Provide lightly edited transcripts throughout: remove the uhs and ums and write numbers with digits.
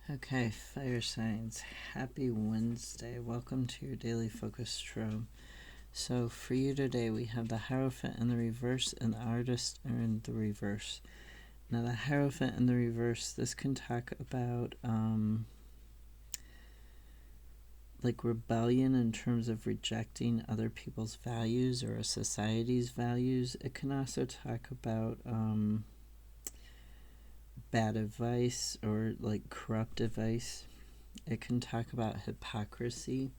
Okay, fire signs. Happy Wednesday. Welcome to your daily focus strobe. So for you today, we have the Hierophant in the reverse and the Artist are in the reverse. Now the Hierophant in the reverse, this can talk about like rebellion in terms of rejecting other people's values or a society's values. It can also talk about bad advice or like corrupt advice. It can talk about hypocrisy.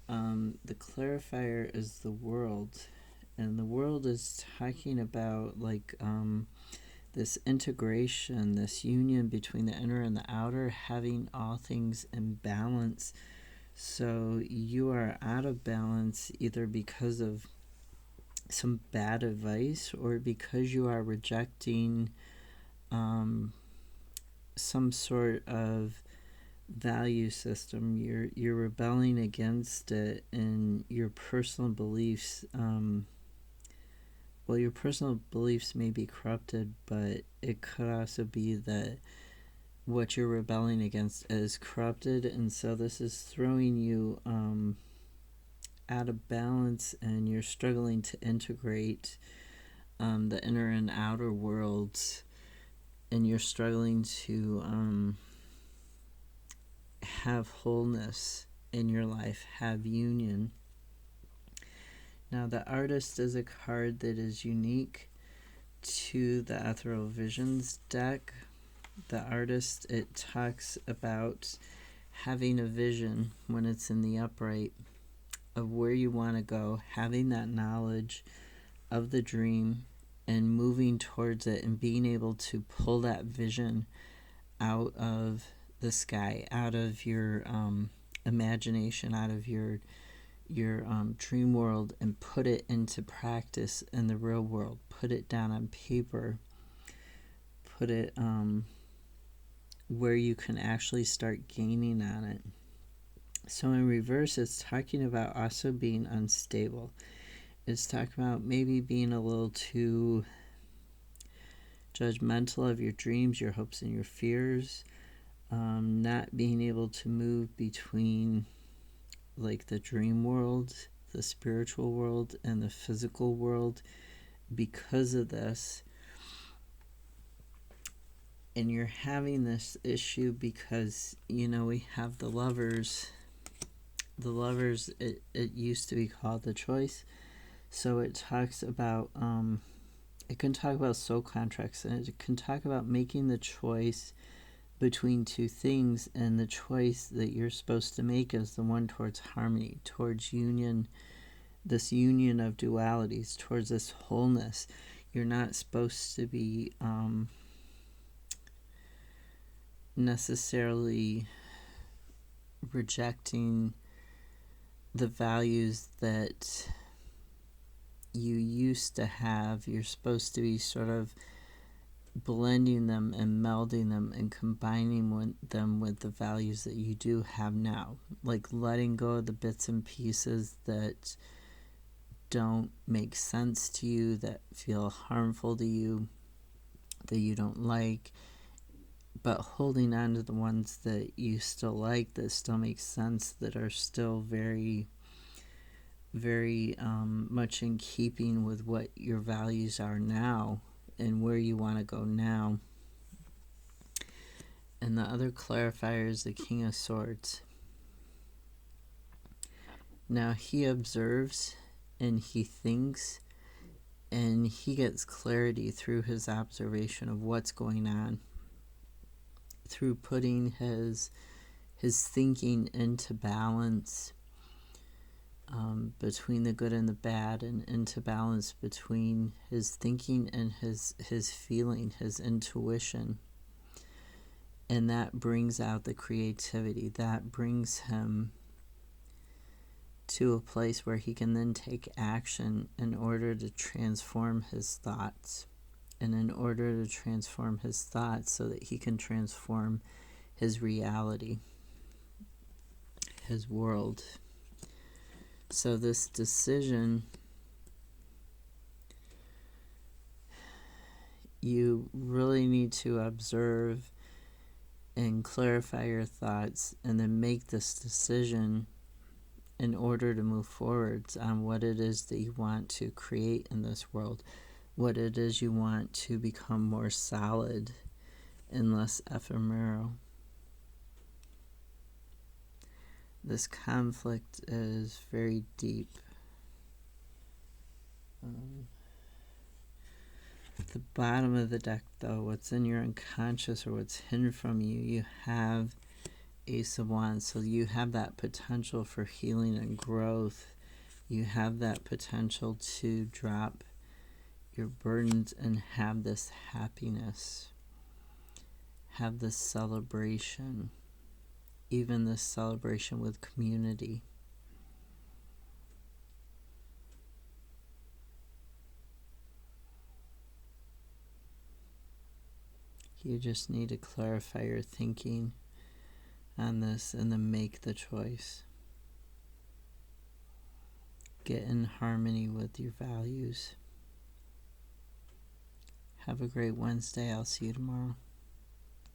The clarifier is the world, and the world is talking about like this integration, this union between the inner and the outer, having all things in balance. So you are out of balance either because of some bad advice or because you are rejecting some sort of value system. You're rebelling against it, and your personal beliefs your personal beliefs may be corrupted, but it could also be that what you're rebelling against is corrupted, and so this is throwing you out of balance, and you're struggling to integrate the inner and outer worlds, and you're struggling to have wholeness in your life, have union. Now the Artist is a card that is unique to the Ethereal Visions deck. The Artist, it talks about having a vision when it's in the upright of where you want to go, having that knowledge of the dream and moving towards it, and being able to pull that vision out of the sky, out of your imagination, out of your dream world, and put it into practice in the real world. Put it down on paper. Put it where you can actually start gaining on it. So in reverse, it's talking about also being unstable. It's talking about maybe being a little too judgmental of your dreams, your hopes, and your fears. Not being able to move between like the dream world, the spiritual world, and the physical world because of this. And you're having this issue because, we have the Lovers. The Lovers, it used to be called the Choice. So it talks about, it can talk about soul contracts, and it can talk about making the choice between two things, and the choice that you're supposed to make is the one towards harmony, towards union, this union of dualities, towards this wholeness. You're not supposed to be necessarily rejecting the values that you used to have. You're supposed to be sort of blending them and melding them and combining them with the values that you do have now, like letting go of the bits and pieces that don't make sense to you, that feel harmful to you, that you don't like, but holding on to the ones that you still like, that still make sense, that are still very, very much in keeping with what your values are now and where you want to go now. And the other clarifier is the King of Swords. Now he observes and he thinks, and he gets clarity through his observation of what's going on, through putting his thinking into balance between the good and the bad, and into balance between his thinking and his feeling, his intuition. And that brings out the creativity. That brings him to a place where he can then take action in order to transform his thoughts. And in order to transform his thoughts so that he can transform his reality, his world. So this decision, you really need to observe and clarify your thoughts, and then make this decision in order to move forwards on what it is that you want to create in this world, what it is you want to become more solid and less ephemeral. This conflict is very deep. At the bottom of the deck, though, what's in your unconscious or what's hidden from you, you have Ace of Wands. So you have that potential for healing and growth. You have that potential to drop your burdens and have this happiness, have this celebration, even this celebration with community. You just need to clarify your thinking on this and then make the choice. Get in harmony with your values. Have a great Wednesday. I'll see you tomorrow.